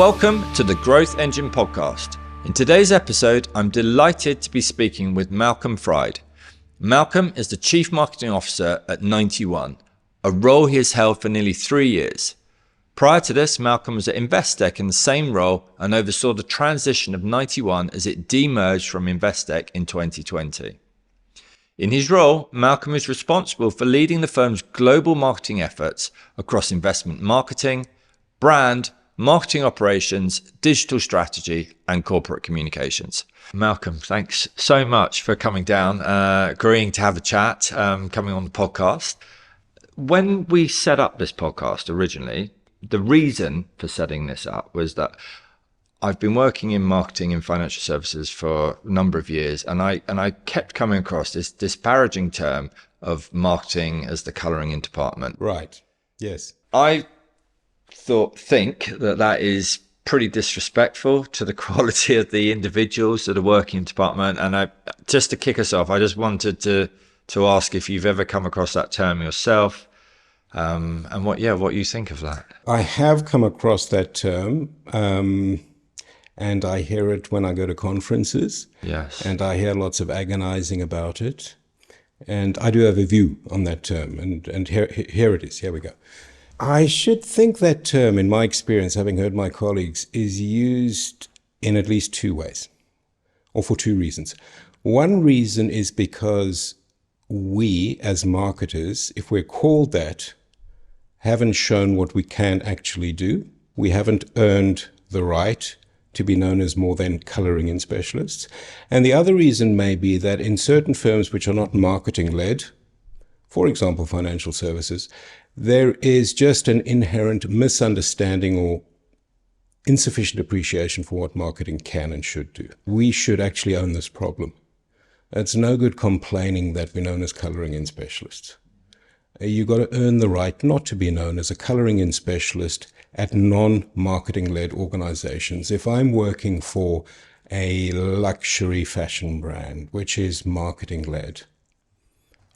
Welcome to the Growth Engine podcast. In today's episode, I'm delighted to be speaking with Malcolm Fried. Malcolm is the Chief Marketing Officer at 91, a role he has held for nearly 3 years. Prior to this, Malcolm was at Investec in the same role and oversaw the transition of 91 as it demerged from Investec in 2020. In his role, Malcolm is responsible for leading the firm's global marketing efforts across investment marketing, brand, marketing operations, digital strategy, and corporate communications. Malcolm, thanks so much for coming down, agreeing to have a chat, coming on the podcast. When we set up this podcast originally, the reason for setting this up was that I've been working in marketing and financial services for a number of years, and I kept coming across this disparaging term of marketing as the colouring in department. Right. Yes. I think that is pretty disrespectful to the quality of the individuals that are working in the department. And just to kick us off, I just wanted to ask if you've ever come across that term yourself, and what you think of that. I have come across that term, and I hear it when I go to conferences. Yes. And I hear lots of agonizing about it. And I do have a view on that term. And here it is. Here we go. I should think that term, in my experience, having heard my colleagues, is used in at least two ways, or for two reasons. One reason is because we, as marketers, if we're called that, haven't shown what we can actually do. We haven't earned the right to be known as more than colouring in specialists. And the other reason may be that in certain firms which are not marketing-led, for example, financial services, there is just an inherent misunderstanding or insufficient appreciation for what marketing can and should do. We should actually own this problem. It's no good complaining that we're known as colouring in specialists. You've got to earn the right not to be known as a colouring in specialist at non-marketing-led organizations. If I'm working for a luxury fashion brand, which is marketing-led,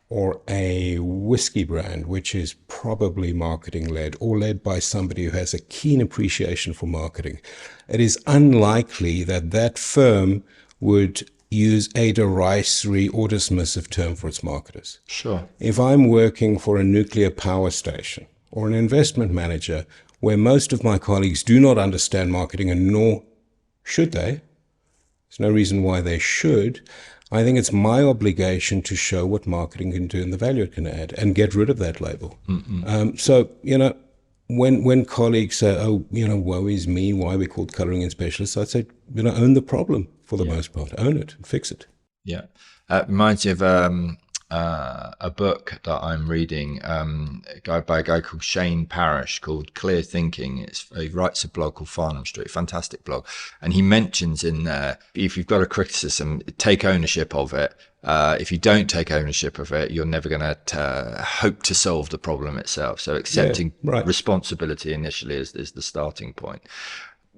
or a whiskey brand, which is probably marketing-led or led by somebody who has a keen appreciation for marketing, it is unlikely that that firm would use a derisory or dismissive term for its marketers. Sure. If I'm working for a nuclear power station or an investment manager where most of my colleagues do not understand marketing, and nor should they, there's no reason why they should, I think it's my obligation to show what marketing can do and the value it can add and get rid of that label. So, when colleagues say, woe is me, why are we called colouring in specialists? I'd say, own the problem for the most part. Own it and fix it. Yeah. It reminds me of a book that I'm reading by a guy called Shane Parrish called Clear Thinking. He writes a blog called Farnham Street, fantastic blog. And he mentions in there, if you've got a criticism, take ownership of it. If you don't take ownership of it, you're never going to hope to solve the problem itself. So accepting responsibility initially is the starting point.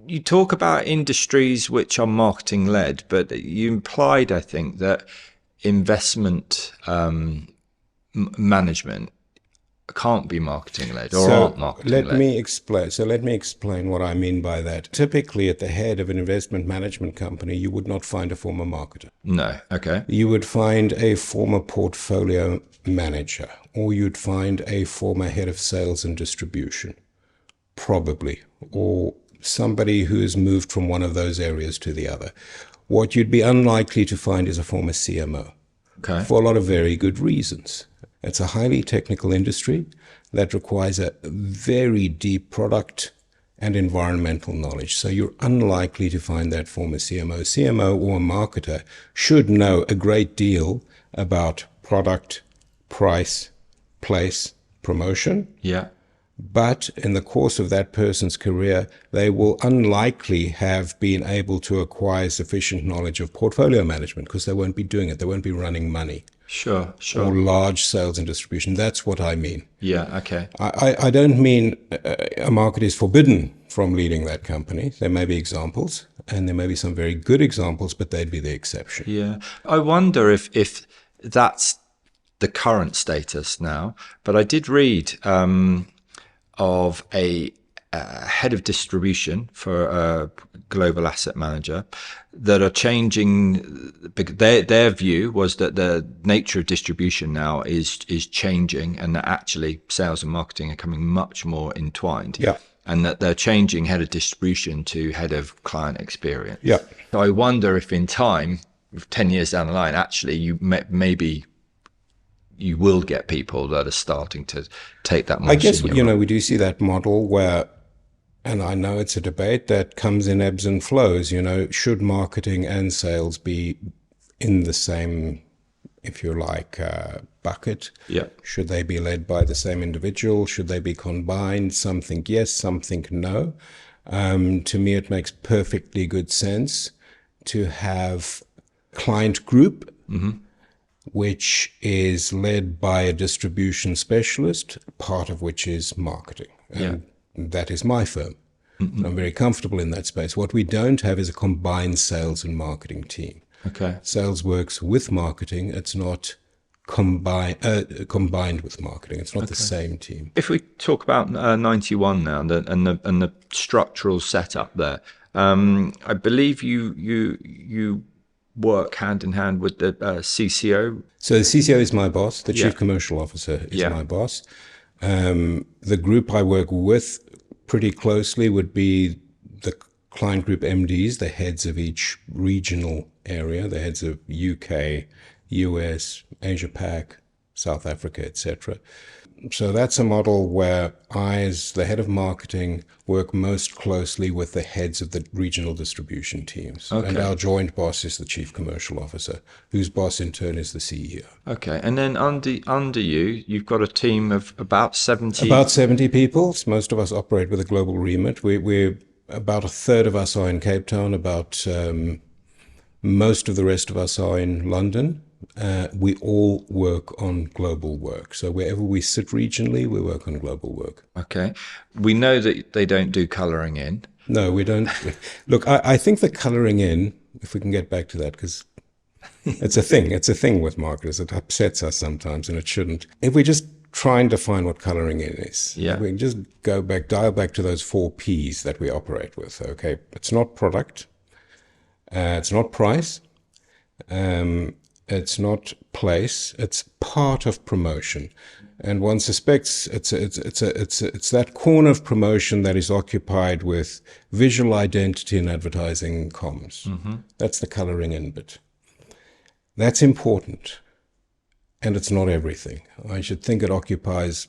You talk about industries which are marketing led, but you implied, I think, that investment management can't be marketing led or aren't marketing led. Let me explain what I mean by that. Typically at the head of an investment management company, you would not find a former marketer. No. Okay. You would find a former portfolio manager, or you'd find a former head of sales and distribution, probably, or somebody who has moved from one of those areas to the other. What you'd be unlikely to find is a former CMO, for a lot of very good reasons. It's a highly technical industry that requires a very deep product and environmental knowledge. So you're unlikely to find that former CMO. CMO or a marketer should know a great deal about product, price, place, promotion. Yeah. But in the course of that person's career, they will unlikely have been able to acquire sufficient knowledge of portfolio management because they won't be doing it. They won't be running money. Sure. Or large sales and distribution. That's what I mean. Yeah, okay. I don't mean a market is forbidden from leading that company. There may be examples, and there may be some very good examples, but they'd be the exception. Yeah. I wonder if that's the current status now, but I did read of a head of distribution for a global asset manager that are changing. Their view was that the nature of distribution now is changing, and that actually sales and marketing are coming much more entwined. Yeah. And that they're changing head of distribution to head of client experience. Yeah. So I wonder if in time, 10 years down the line, actually maybe you will get people that are starting to take that more. I guess, senior role. we do see that model where, and I know it's a debate that comes in ebbs and flows, should marketing and sales be in the same, if you like, bucket? Yeah. Should they be led by the same individual? Should they be combined? Some think yes, some think no. To me, it makes perfectly good sense to have client group, which is led by a distribution specialist, part of which is marketing. And that is my firm. I'm very comfortable in that space. What we don't have is a combined sales and marketing team. Okay. Sales works with marketing. It's not combined with marketing. It's not the same team. If we talk about 91 now and the structural setup there, I believe you work hand in hand with the CCO. So the CCO is my boss. The Chief Commercial Officer is my boss. The group I work with pretty closely would be the client group MDs, the heads of each regional area, the heads of UK, US, Asia Pac, South Africa, etc. So that's a model where I, as the head of marketing, work most closely with the heads of the regional distribution teams. Okay. And our joint boss is the Chief Commercial Officer, whose boss in turn is the CEO. Okay. And then under you, you've got a team of about 70. About 70 people. Most of us operate with a global remit. We're about a third of us are in Cape Town. Most of the rest of us are in London. We all work on global work. So wherever we sit regionally, we work on global work. Okay. We know that they don't do colouring in. No, we don't. Look, I think the colouring in, if we can get back to that, because it's a thing. It's a thing with marketers. It upsets us sometimes, and it shouldn't. If we just try and define what colouring in is, we can just dial back to those 4 Ps that we operate with. Okay, it's not product. It's not price. It's not place. It's part of promotion, and one suspects it's that corner of promotion that is occupied with visual identity and advertising comms. That's the colouring in bit. That's important, and it's not everything. I should think it occupies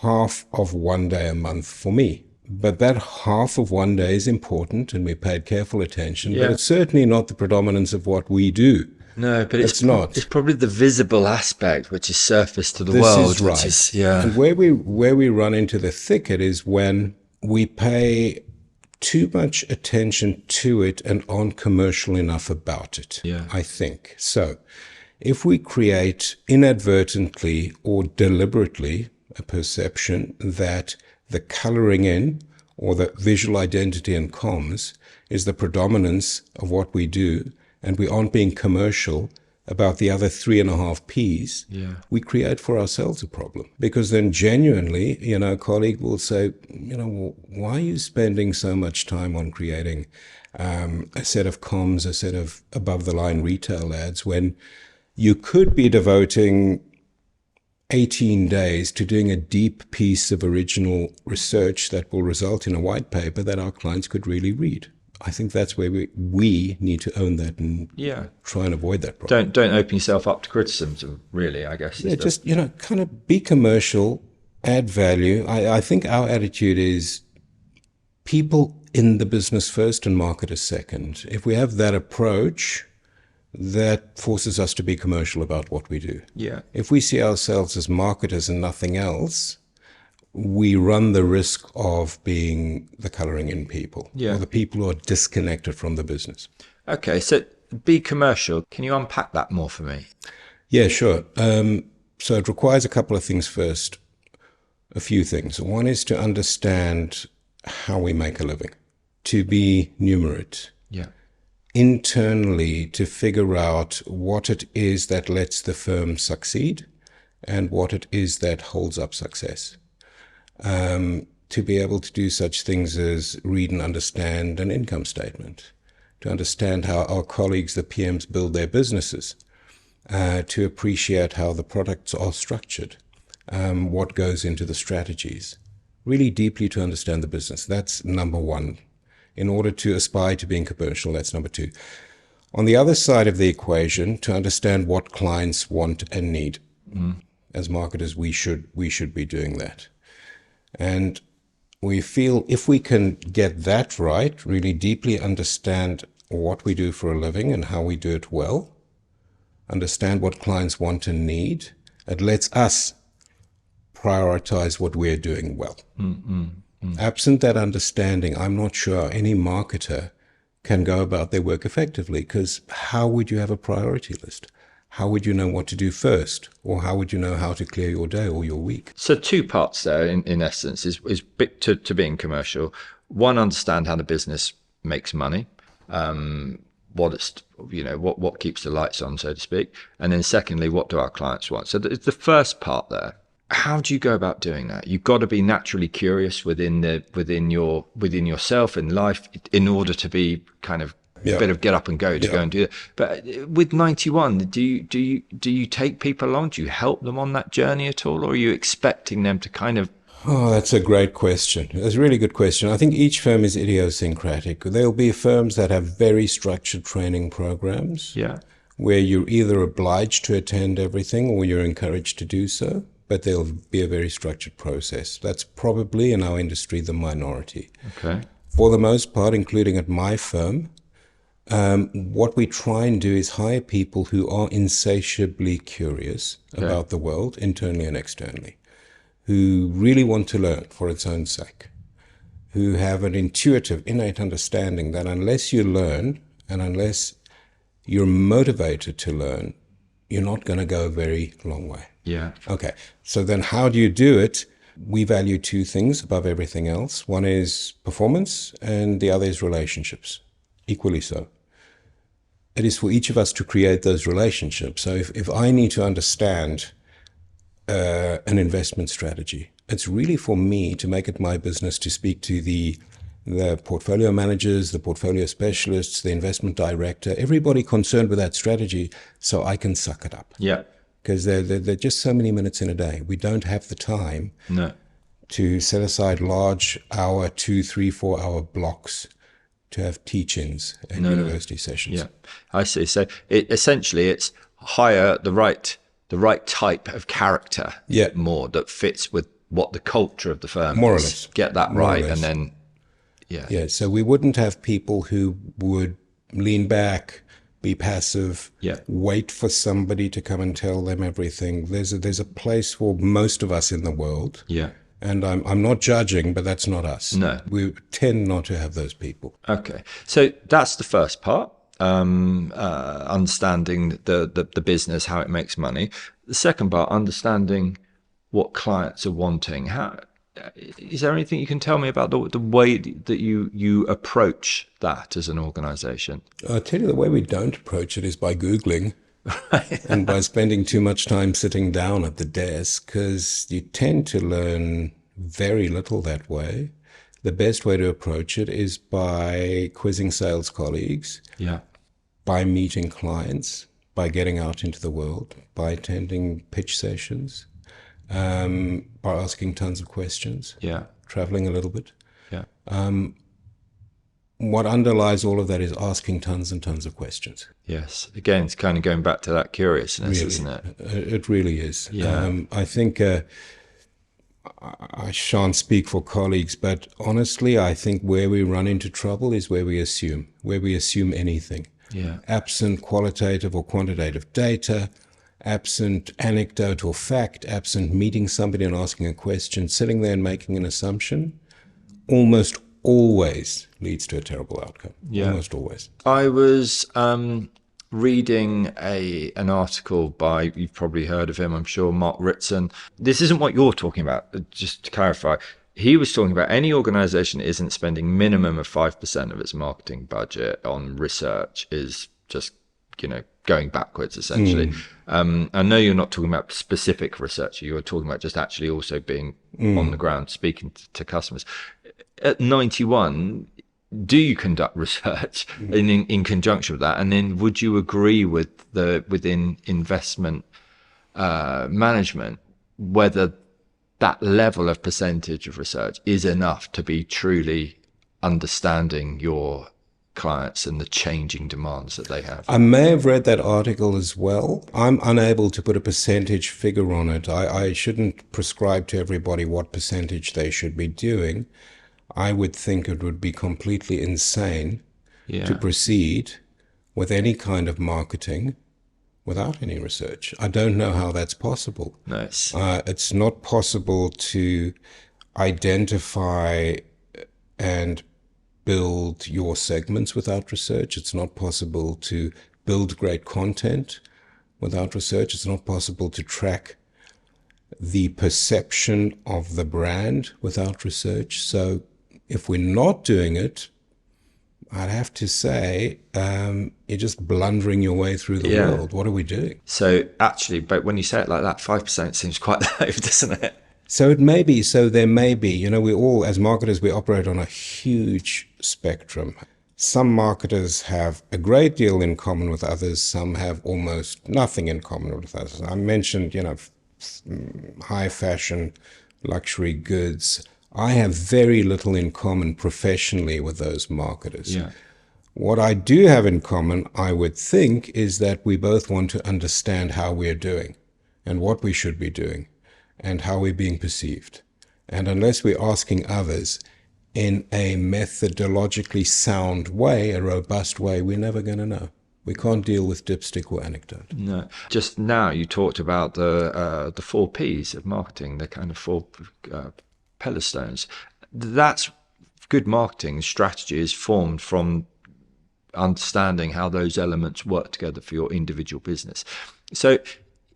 half of one day a month for me. But that half of one day is important, and we paid careful attention. But it's certainly not the predominance of what we do. No, but it's not. It's probably the visible aspect which is surfaced to the this world. Is right. Which is, And where we run into the thicket is when we pay too much attention to it and aren't commercial enough about it. I think so. If we create inadvertently or deliberately a perception that the colouring in or the visual identity and comms is the predominance of what we do, and we aren't being commercial about the other 3.5 Ps, we create for ourselves a problem. Because then genuinely, a colleague will say, why are you spending so much time on creating a set of comms, a set of above-the-line retail ads, when you could be devoting 18 days to doing a deep piece of original research that will result in a white paper that our clients could really read. I think that's where we need to own that and try and avoid that problem. Don't open yourself up to criticism, really, I guess. Yeah, just, kind of be commercial, add value. I think our attitude is people in the business first and marketers second. If we have that approach, that forces us to be commercial about what we do. If we see ourselves as marketers and nothing else, we run the risk of being the colouring in people, or the people who are disconnected from the business. Okay, so be commercial. Can you unpack that more for me? Yeah, sure. So it requires a couple of things first, a few things. One is to understand how we make a living, to be numerate. Internally, to figure out what it is that lets the firm succeed and what it is that holds up success. to be able to do such things as read and understand an income statement, to understand how our colleagues, the PMs, build their businesses, to appreciate how the products are structured, what goes into the strategies, really deeply to understand the business. That's number one. In order to aspire to being commercial, that's number two. On the other side of the equation, to understand what clients want and need. As marketers, we should be doing that. And we feel if we can get that right, really deeply understand what we do for a living and how we do it well, understand what clients want and need, it lets us prioritize what we're doing well. Absent that understanding, I'm not sure any marketer can go about their work effectively, because how would you have a priority list? How would you know what to do first? Or how would you know how to clear your day or your week? So two parts there, in essence, is to being commercial. One, understand how the business makes money, what keeps the lights on, so to speak. And then secondly, what do our clients want? So the first part there, how do you go about doing that? You've got to be naturally curious within yourself in life in order to be kind of a bit of get up and go to go and do that. But with 91, do you take people along? Do you help them on that journey at all, or are you expecting them to kind of? Oh, that's a great question. That's a really good question. I think each firm is idiosyncratic. There'll be firms that have very structured training programs, where you're either obliged to attend everything or you're encouraged to do so. But there'll be a very structured process. That's probably in our industry the minority. Okay. For the most part, including at my firm, what we try and do is hire people who are insatiably curious about the world, internally and externally, who really want to learn for its own sake, who have an intuitive, innate understanding that unless you learn and unless you're motivated to learn, you're not going to go a very long way. Yeah. Okay. So then how do you do it? We value two things above everything else. One is performance and the other is relationships. Equally so. It is for each of us to create those relationships. So if I need to understand an investment strategy, it's really for me to make it my business to speak to the portfolio managers, the portfolio specialists, the investment director, everybody concerned with that strategy, so I can suck it up. Yeah. Because there are just so many minutes in a day. We don't have the time to set aside large hour, 2, 3, 4 hour blocks to have teach-ins and university sessions. Yeah, I see. So it's hire the right type of character more that fits with what the culture of the firm more is. Or less. Get that right, and then so we wouldn't have people who would lean back, be passive, wait for somebody to come and tell them everything. There's a place for most of us in the world. Yeah. And I'm not judging, but that's not us. No. We tend not to have those people. Okay. So that's the first part, understanding the business, how it makes money. The second part, understanding what clients are wanting. Is there anything you can tell me about the way that you approach that as an organization? I'll tell you, the way we don't approach it is by Googling. And by spending too much time sitting down at the desk, because you tend to learn very little that way. The best way to approach it is by quizzing sales colleagues, by meeting clients, by getting out into the world, by attending pitch sessions, by asking tons of questions, traveling a little bit. What underlies all of that is asking tons and tons of questions. Yes. Again, it's kind of going back to that curiousness, really, isn't it? It really is. Yeah. I think I shan't speak for colleagues, but honestly, I think where we run into trouble is where we assume anything. Yeah. Absent qualitative or quantitative data, absent anecdote or fact, absent meeting somebody and asking a question, sitting there and making an assumption, almost always leads to a terrible outcome. Almost always. I was reading an article by, you've probably heard of him, I'm sure, Mark Ritson. This isn't what you're talking about, just to clarify. He was talking about any organization that isn't spending minimum of 5% of its marketing budget on research is just, going backwards, essentially. I know you're not talking about specific research. You're talking about just actually also being on the ground, speaking to customers. At 91, do you conduct research in conjunction with that? And then would you agree with within investment management, whether that level of percentage of research is enough to be truly understanding your clients and the changing demands that they have? I may have read that article as well. I'm unable to put a percentage figure on it. I shouldn't prescribe to everybody what percentage they should be doing. I would think it would be completely insane to proceed with any kind of marketing without any research. I don't know how that's possible. Nice. It's not possible to identify and build your segments without research. It's not possible to build great content without research. It's not possible to track the perception of the brand without research. So if we're not doing it, I'd have to say you're just blundering your way through the world. What are we doing? So actually, but when you say it like that, 5% seems quite low, doesn't it? So it may be, so there may be. You know, we all, as marketers, we operate on a huge spectrum. Some marketers have a great deal in common with others. Some have almost nothing in common with others. I mentioned, high fashion, luxury goods. I have very little in common professionally with those marketers. Yeah. What I do have in common, I would think, is that we both want to understand how we're doing and what we should be doing and how we're being perceived. And unless we're asking others in a methodologically sound way, a robust way, we're never going to know. We can't deal with dipstick or anecdote. No. Just now you talked about the 4 Ps of marketing, the kind of 4 pillar stones. That's good marketing strategy is formed from understanding how those elements work together for your individual business. So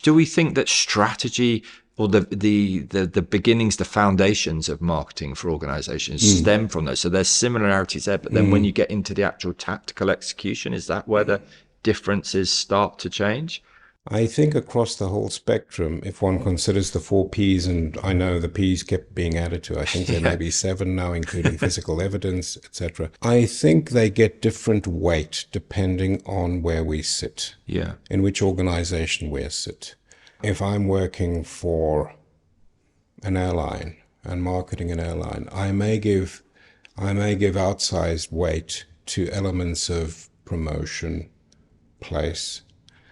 do we think that strategy or the beginnings, the foundations of marketing for organizations stem from those? So there's similarities there, but then when you get into the actual tactical execution, is that where the differences start to change? I think across the whole spectrum, if one considers the 4 Ps, and I know the Ps kept being added to, I think there may be 7 now, including physical evidence, etc. I think they get different weight depending on where we sit, in which organization we sit. If I'm working for an airline and marketing an airline, I may give outsized weight to elements of promotion, place.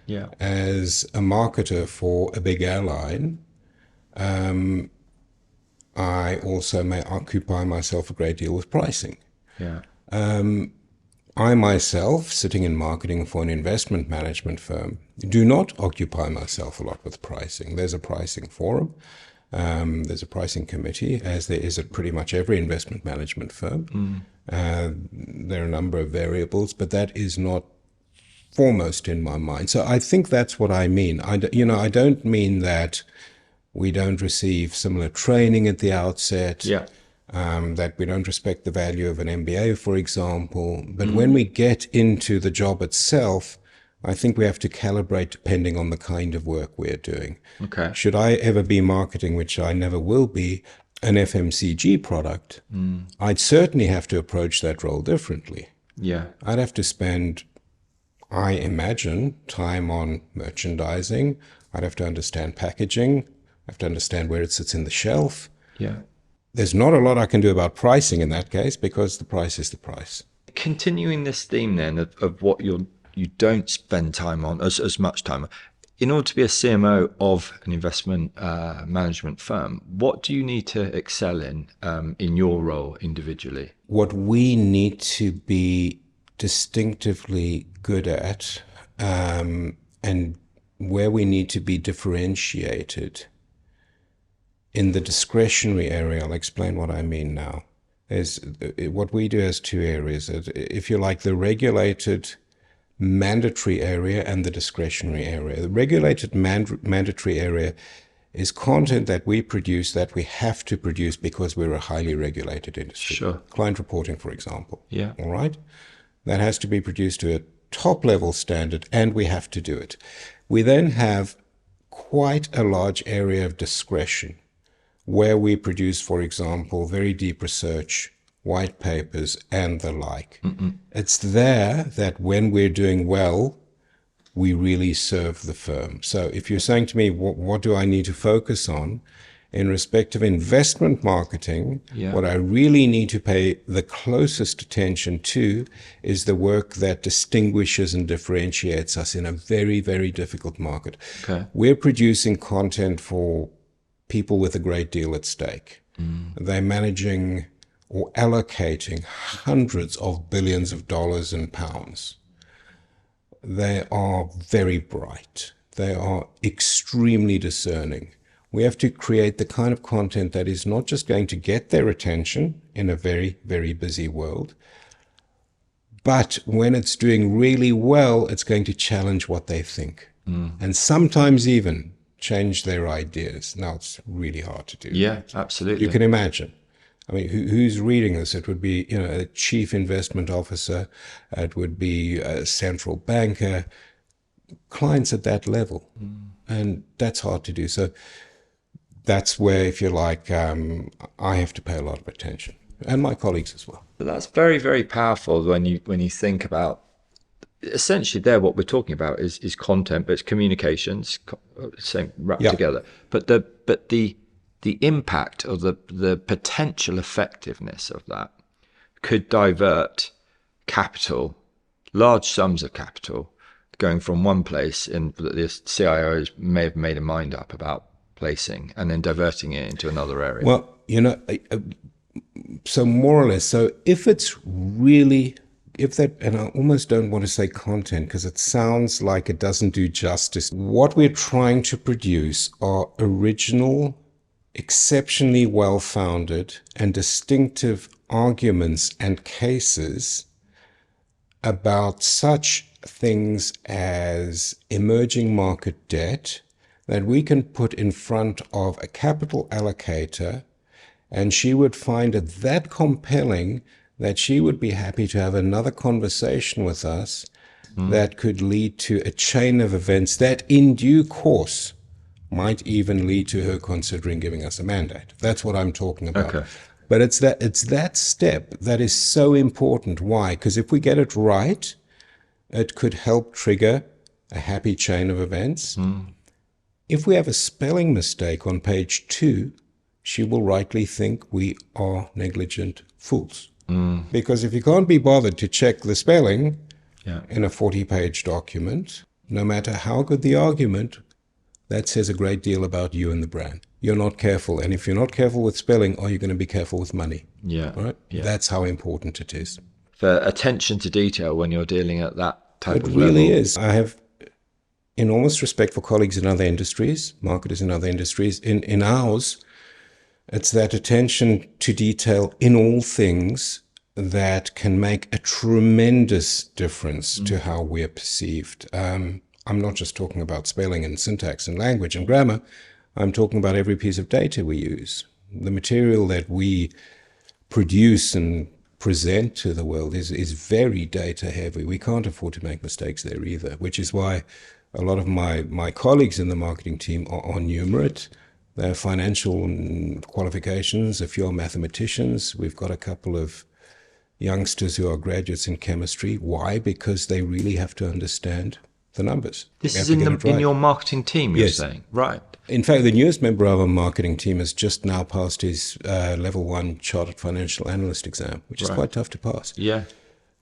Yeah. As a marketer for a big airline, I also may occupy myself a great deal with pricing. Yeah. I myself, sitting in marketing for an investment management firm, do not occupy myself a lot with pricing. There's a pricing forum. There's a pricing committee, as there is at pretty much every investment management firm. There are a number of variables, but that is not foremost in my mind. So I think that's what I mean. I don't mean that we don't receive similar training at the outset, that we don't respect the value of an MBA, for example. But when we get into the job itself, I think we have to calibrate depending on the kind of work we're doing. Okay. Should I ever be marketing, which I never will be, an FMCG product, I'd certainly have to approach that role differently. Yeah. I'd have to spend, I imagine, time on merchandising. I'd have to understand packaging. I have to understand where it sits in the shelf. Yeah. There's not a lot I can do about pricing in that case, because the price is the price. Continuing this theme then of what you don't spend time on, as much time on, in order to be a CMO of an investment management firm, what do you need to excel in your role individually? What we need to be distinctively good at, and where we need to be differentiated in the discretionary area. I'll explain what I mean now. What we do has 2 areas. If you like, the regulated mandatory area and the discretionary area. The regulated mandatory area is content that we produce that we have to produce because we're a highly regulated industry. Sure. Client reporting, for example. Yeah. All right? That has to be produced to top level standard, and we have to do it. We then have quite a large area of discretion where we produce, for example, very deep research, white papers, and the like. It's there that when we're doing well, we really serve the firm. So if you're saying to me, what do I need to focus on? In respect of investment marketing, what I really need to pay the closest attention to is the work that distinguishes and differentiates us in a very, very difficult market. Okay. We're producing content for people with a great deal at stake. They're managing or allocating hundreds of billions of dollars and pounds. They are very bright. They are extremely discerning. We have to create the kind of content that is not just going to get their attention in a very, very busy world, but when it's doing really well, it's going to challenge what they think. And sometimes even change their ideas. Now, it's really hard to do. Yeah, absolutely. You can imagine. I mean, who's reading this? It would be, a chief investment officer. It would be a central banker, clients at that level. And that's hard to do. So that's where, if you like, I have to pay a lot of attention, and my colleagues as well. But that's very, very powerful when you think about, essentially there what we're talking about is content, but it's communications, same wrapped together. But the impact of the potential effectiveness of that could divert capital, large sums of capital, going from one place in that the CIOs may have made a mind up about placing, and then diverting it into another area. Well, so more or less, so if it's really, and I almost don't want to say content because it sounds like it doesn't do justice. What we're trying to produce are original, exceptionally well-founded and distinctive arguments and cases about such things as emerging market debt that we can put in front of a capital allocator, and she would find it that compelling that she would be happy to have another conversation with us that could lead to a chain of events that in due course might even lead to her considering giving us a mandate. That's what I'm talking about. Okay. But it's that step that is so important. Why? Because if we get it right, it could help trigger a happy chain of events. If we have a spelling mistake on page 2, she will rightly think we are negligent fools. Because if you can't be bothered to check the spelling in a 40-page document, no matter how good the argument, that says a great deal about you and the brand. You're not careful. And if you're not careful with spelling, are you going to be careful with money? Yeah. Right? Yeah. That's how important it is. For attention to detail when you're dealing at that type of level. It really is. I have enormous respect for colleagues in other industries, marketers in other industries. In ours, it's that attention to detail in all things that can make a tremendous difference to how we're perceived. I'm not just talking about spelling and syntax and language and grammar. I'm talking about every piece of data we use. The material that we produce and present to the world is very data heavy. We can't afford to make mistakes there either, which is why a lot of my colleagues in the marketing team are numerate. They have financial qualifications, a few are mathematicians. We've got a couple of youngsters who are graduates in chemistry. Why? Because they really have to understand the numbers. This is in your marketing team, you're saying? Right. In fact, the newest member of our marketing team has just now passed his level 1 chartered financial analyst exam, which is quite tough to pass. Yeah.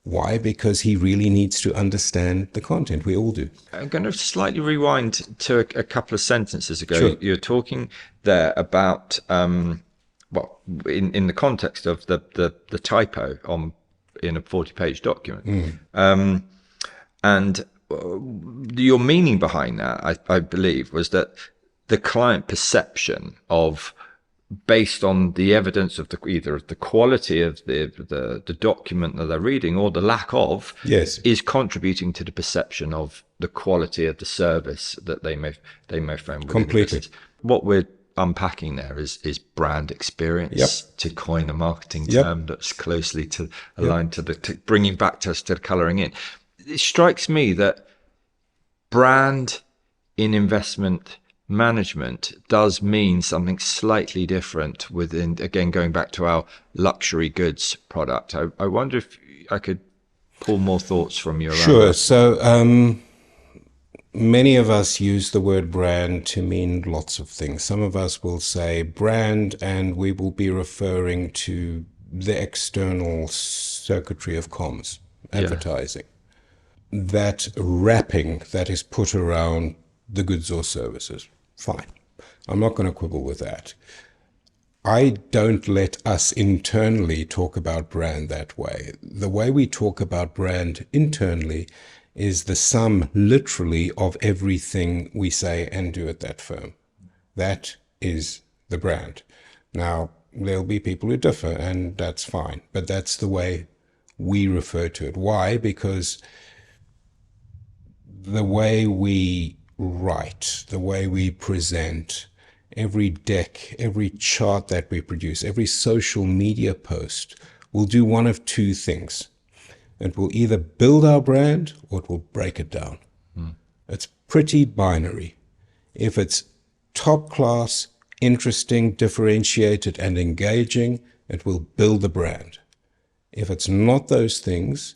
Why? Because he really needs to understand the content. We all do. I'm going to slightly rewind to a couple of sentences ago. Sure. You're talking there about, in the context of the typo in a 40-page document. And your meaning behind that, I believe, was that the client perception of, based on the evidence of either the quality of the document that they're reading or the lack of, is contributing to the perception of the quality of the service that they may find. Completely. What we're unpacking there is brand experience, to coin a marketing term that's closely aligned to bringing back to us to the colouring in. it strikes me that brand in investment management does mean something slightly different within, again, going back to our luxury goods product. I wonder if I could pull more thoughts from you around Sure. that. So many of us use the word brand to mean lots of things. Some of us will say brand, and we will be referring to the external circuitry of comms, advertising. That wrapping that is put around the goods or services. Fine. I'm not going to quibble with that. I don't let us internally talk about brand that way. The way we talk about brand internally is the sum, literally, of everything we say and do at that firm. That is the brand. Now, there'll be people who differ, and that's fine. But that's the way we refer to it. Why? Because the way we write, the way we present, every deck, every chart that we produce, every social media post will do one of two things. It will either build our brand or it will break it down. It's pretty binary. If it's top class, interesting, differentiated, and engaging, it will build the brand. If it's not those things,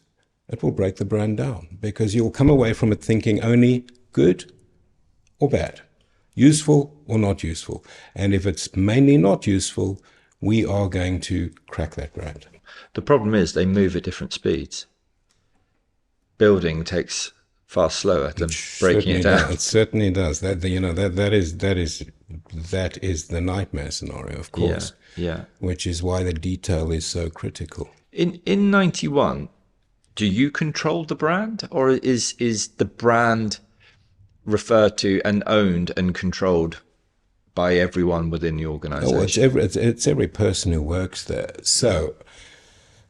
it will break the brand down, because you'll come away from it thinking only good or bad, useful or not useful. And if it's mainly not useful, we are going to crack that brand. The problem is they move at different speeds. Building takes far slower than breaking it down. It certainly does. That is the nightmare scenario, of course. Yeah. Which is why the detail is so critical. In 91, do you control the brand, or is the brand referred to and owned and controlled by everyone within the organization? Oh, it's every person who works there. So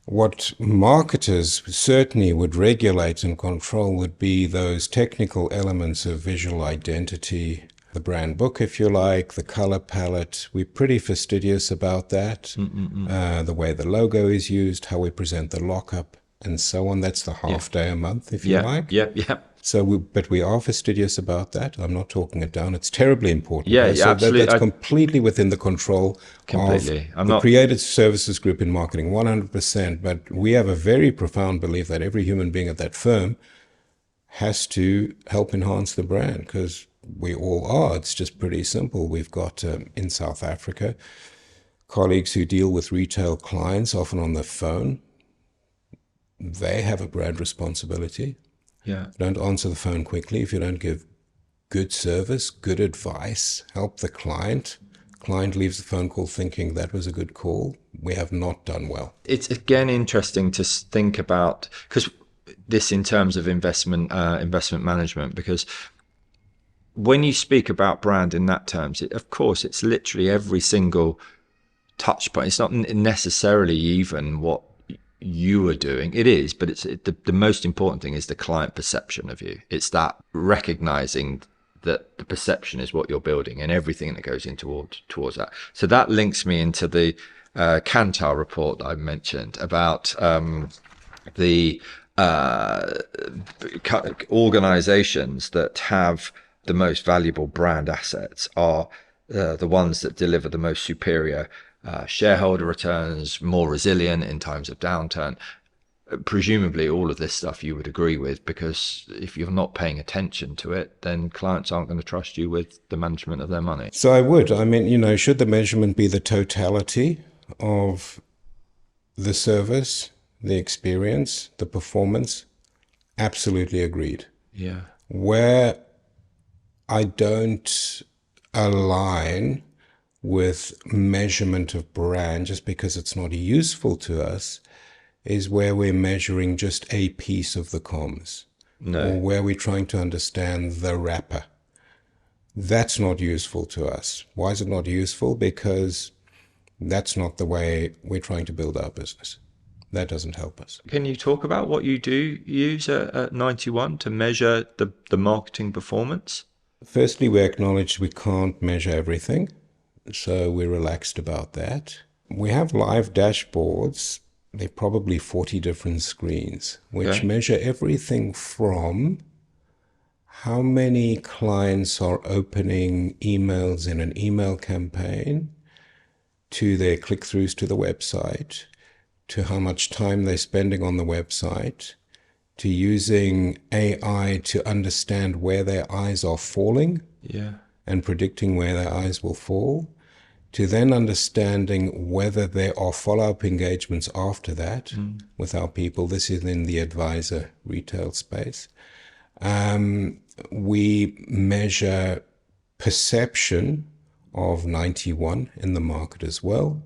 what marketers certainly would regulate and control would be those technical elements of visual identity, the brand book, if you like, the color palette. We're pretty fastidious about that. The way the logo is used, how we present the lockup, and so on. That's the half day a month, if you like. Yeah. So, but we are fastidious about that. I'm not talking it down. It's terribly important. Yeah, So absolutely. that's completely within the control of the creative services group in marketing, 100%. But we have a very profound belief that every human being at that firm has to help enhance the brand, because we all are. It's just pretty simple. We've got, in South Africa, colleagues who deal with retail clients, often on the phone. They have a brand responsibility. Yeah. Don't answer the phone quickly. If you don't give good service, good advice, help the client leaves the phone call thinking that was a good call, we have not done well. It's again interesting to think about, because this in terms of investment management, because when you speak about brand in that terms, of course, it's literally every single touch point. It's not necessarily even what you are doing. It is, but it's the most important thing is the client perception of you. It's that recognizing that the perception is what you're building and everything that goes into towards that. So that links me into the Kantar report that I mentioned about the organizations that have the most valuable brand assets are the ones that deliver the most superior shareholder returns, more resilient in times of downturn. Presumably all of this stuff you would agree with, because if you're not paying attention to it, then clients aren't going to trust you with the management of their money. So I would. I mean, should the measurement be the totality of the service, the experience, the performance? Absolutely agreed. Yeah. Where I don't align with measurement of brand, just because it's not useful to us, is where we're measuring just a piece of the comms. No. Or where we're trying to understand the wrapper. That's not useful to us. Why is it not useful? Because that's not the way we're trying to build our business. That doesn't help us. Can you talk about what you do use at 91 to measure the marketing performance? Firstly, we acknowledge we can't measure everything, so we're relaxed about that. We have live dashboards there are probably 40 different screens, which Okay. measure everything from how many clients are opening emails in an email campaign, to their click-throughs to the website, to how much time they're spending on the website, to using AI to understand where their eyes are falling Yeah. and predicting where their eyes will fall, to then understanding whether there are follow-up engagements after that with our people. This is in the advisor retail space. We measure perception of 91 in the market as well,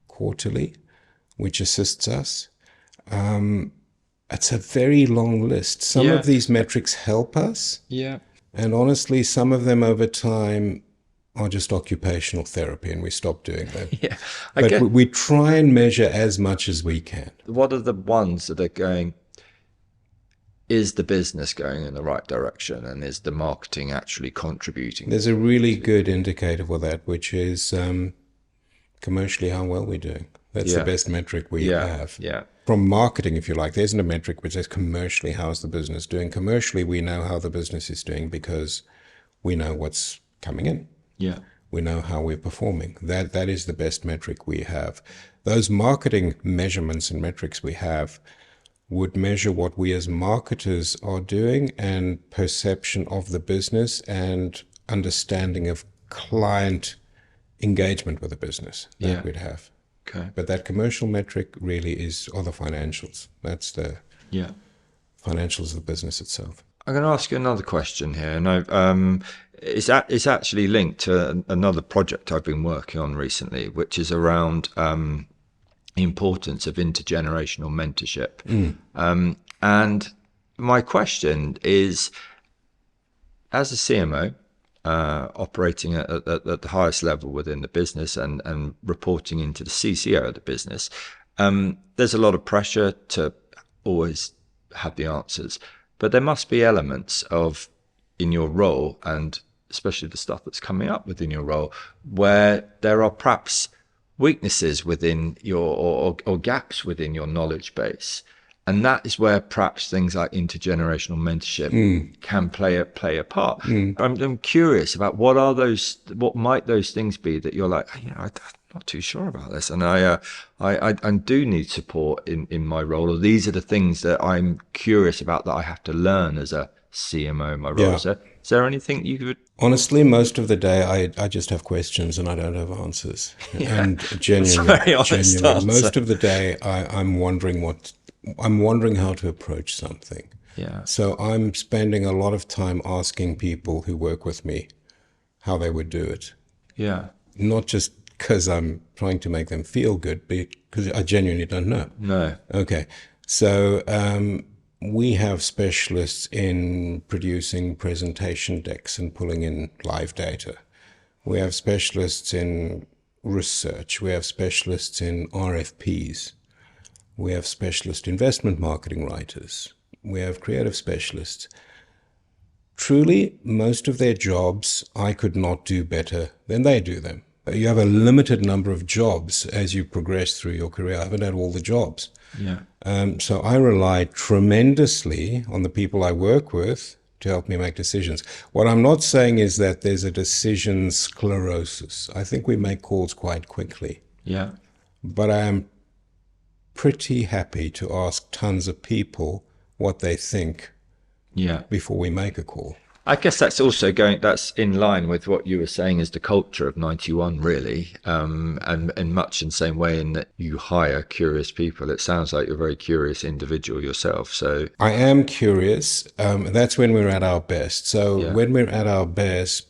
quarterly, which assists us. It's a very long list. Some Yeah. of these metrics help us, Yeah. and honestly, some of them over time are just occupational therapy, and we stop doing them. Yeah. I But guess we try and measure as much as we can. what are the ones that are going, is the business going in the right direction, and is the marketing actually contributing? There's a really good indicator for that, which is commercially how well we're doing. That's the Yeah. best metric we Yeah. have. Yeah. From marketing, if you like, there isn't a metric which says commercially how's the business doing. Commercially, we know how the business is doing because we know what's coming in. Yeah. We know how we're performing. That is the best metric we have. Those marketing measurements and metrics we have would measure what we as marketers are doing, and perception of the business, and understanding of client engagement with the business that Yeah. we'd have. Okay. But that commercial metric really are the financials. That's the Yeah. financials of the business itself. I'm going to ask you another question here, and it's actually linked to another project I've been working on recently, which is around the importance of intergenerational mentorship. And my question is, as a CMO, operating at the highest level within the business, and reporting into the CCO of the business, there's a lot of pressure to always have the answers. But there must be elements of, in your role, and especially the stuff that's coming up within your role, where there are perhaps weaknesses within your, or gaps within your knowledge base. And that is where perhaps things like intergenerational mentorship can play a part. I'm curious about what might those things be that you're like, I'm not too sure about this, and I do need support in my role, or these are the things that I'm curious about that I have to learn as a CMO in my role. Yeah. Is there anything you could? Honestly, most of the day I just have questions and I don't have answers. Yeah. And That's a genuinely, very honest answer. most of the day I'm wondering how to approach something. Yeah. So I'm spending a lot of time asking people who work with me how they would do it. Yeah. Not just because I'm trying to make them feel good, but because I genuinely don't know. No. Okay. So we have specialists in producing presentation decks and pulling in live data. We have specialists in research. We have specialists in RFPs. We have specialist investment marketing writers. We have creative specialists. Truly, most of their jobs I could not do better than they do them. You have a limited number of jobs as you progress through your career. I haven't had all the jobs. Yeah. So I rely tremendously on the people I work with to help me make decisions. What I'm not saying is that there's a decision sclerosis. I think we make calls quite quickly. Yeah. But I am pretty happy to ask tons of people what they think Yeah. before we make a call. I guess that's also that's in line with what you were saying is the culture of 91, really, and much in the same way in that you hire curious people. It sounds like you're a very curious individual yourself. So I am curious. That's when we're at our best. So Yeah. when we're at our best,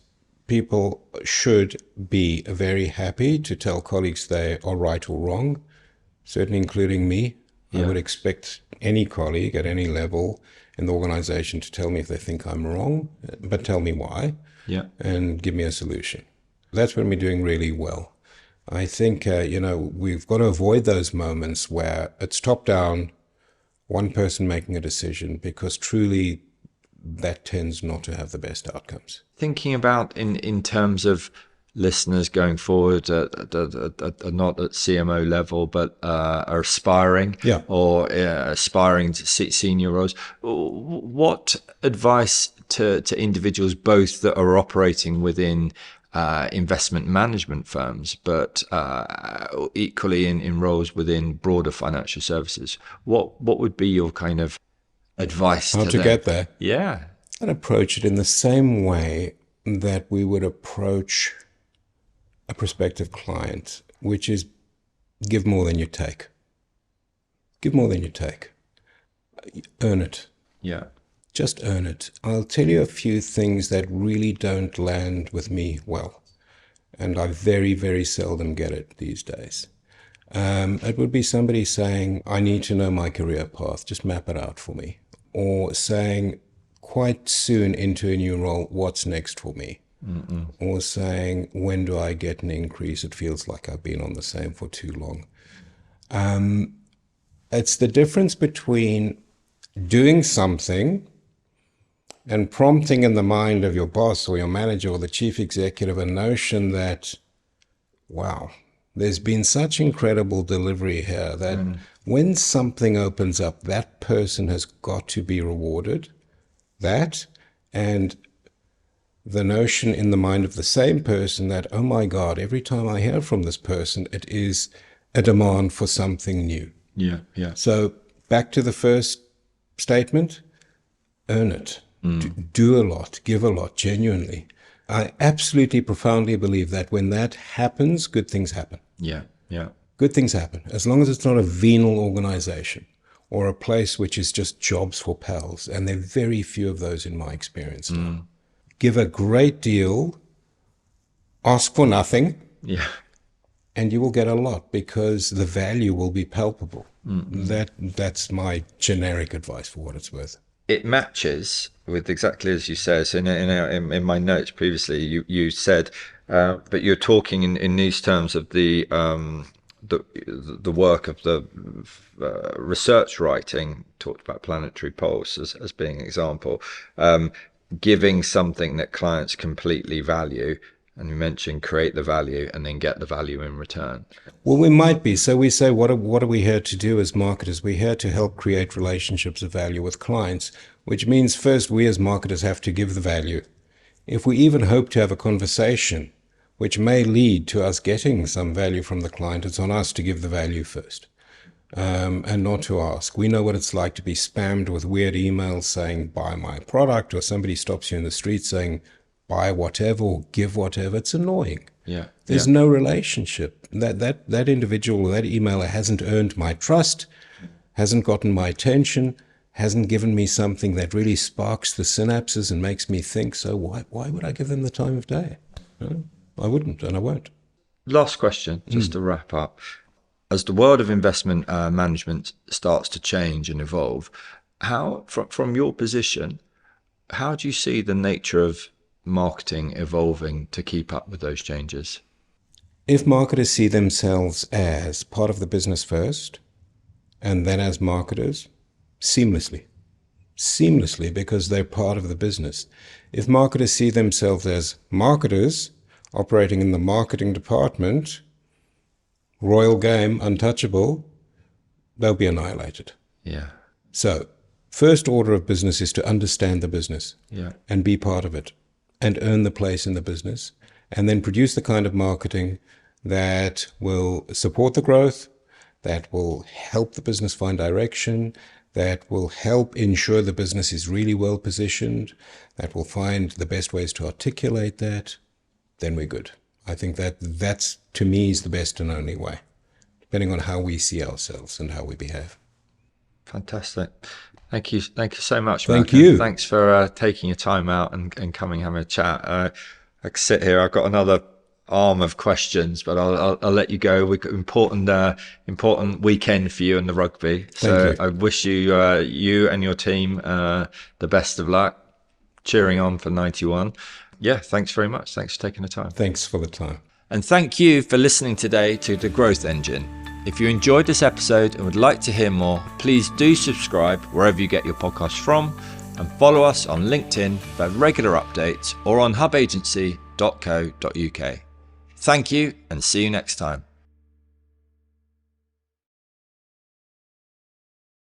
people should be very happy to tell colleagues they are right or wrong, certainly including me. I Yeah. would expect any colleague at any level in the organization to tell me if they think I'm wrong, but tell me why, yeah. and give me a solution. That's when we're doing really well. I think, we've got to avoid those moments where it's top down, one person making a decision, because truly that tends not to have the best outcomes. Thinking about in terms of listeners going forward are not at CMO level, but are aspiring or aspiring to senior roles. What advice to individuals, both that are operating within investment management firms, but equally in roles within broader financial services, what would be your kind of advice How to to them? get there? Yeah. I'd approach it in the same way that we would approach a prospective client, which is give more than you take. Give more than you take. Earn it. Yeah. Just earn it. I'll tell you a few things that really don't land with me well, and I very, very seldom get it these days. It would be somebody saying, I need to know my career path, just map it out for me. Or saying, quite soon into a new role, what's next for me? Or saying, when do I get an increase? It feels like I've been on the same for too long. It's the difference between doing something and prompting in the mind of your boss or your manager or the chief executive a notion that, wow, there's been such incredible delivery here that when something opens up, that person has got to be rewarded. That, and the notion in the mind of the same person that, oh my God, every time I hear from this person, it is a demand for something new. Yeah. Yeah. So back to the first statement, earn it. Do a lot, give a lot, genuinely. I absolutely profoundly believe that when that happens, good things happen. Yeah. Yeah. Good things happen, as long as it's not a venal organization or a place which is just jobs for pals. And there are very few of those in my experience now. Give a great deal, ask for nothing, and you will get a lot because the value will be palpable. That's my generic advice for what it's worth. It matches with exactly as you say. So in my notes previously, you said, but you're talking in these terms of the work of the research writing. Talked about Planetary Pulse as being an example, giving something that clients completely value. And you mentioned create the value and then get the value in return. Well, we might be. So we say, what are we here to do as marketers? We're here to help create relationships of value with clients, which means first we as marketers have to give the value. If we even hope to have a conversation, which may lead to us getting some value from the client, it's on us to give the value first. And not to ask. We know what it's like to be spammed with weird emails saying, buy my product, or somebody stops you in the street saying, buy whatever or give whatever. It's annoying. There's no relationship. That individual or that emailer hasn't earned my trust, hasn't gotten my attention, hasn't given me something that really sparks the synapses and makes me think. So why would I give them the time of day? No, I wouldn't, and I won't. Last question, just to wrap up. As the world of investment management starts to change and evolve, how, from your position, how do you see the nature of marketing evolving to keep up with those changes? If marketers see themselves as part of the business first, and then as marketers, seamlessly, because they're part of the business. If marketers see themselves as marketers operating in the marketing department, royal game, untouchable, they'll be annihilated. So, first order of business is to understand the business and be part of it, and earn the place in the business, and then produce the kind of marketing that will support the growth, that will help the business find direction, that will help ensure the business is really well positioned, that will find the best ways to articulate that, then we're good. I think that's, to me, is the best and only way, depending on how we see ourselves and how we behave. Fantastic. Thank you so much, Thank Malcolm. you. Thanks for taking your time out and coming having a chat. I could sit here. I've got another arm of questions, but I'll let you go. We've got important weekend for you in the rugby. So I wish you and your team the best of luck. Cheering on for 91. Yeah, thanks very much. Thanks for taking the time. Thanks for the time. And thank you for listening today to The Growth Engine. If you enjoyed this episode and would like to hear more, please do subscribe wherever you get your podcasts from, and follow us on LinkedIn for regular updates or on hubagency.co.uk. Thank you and see you next time.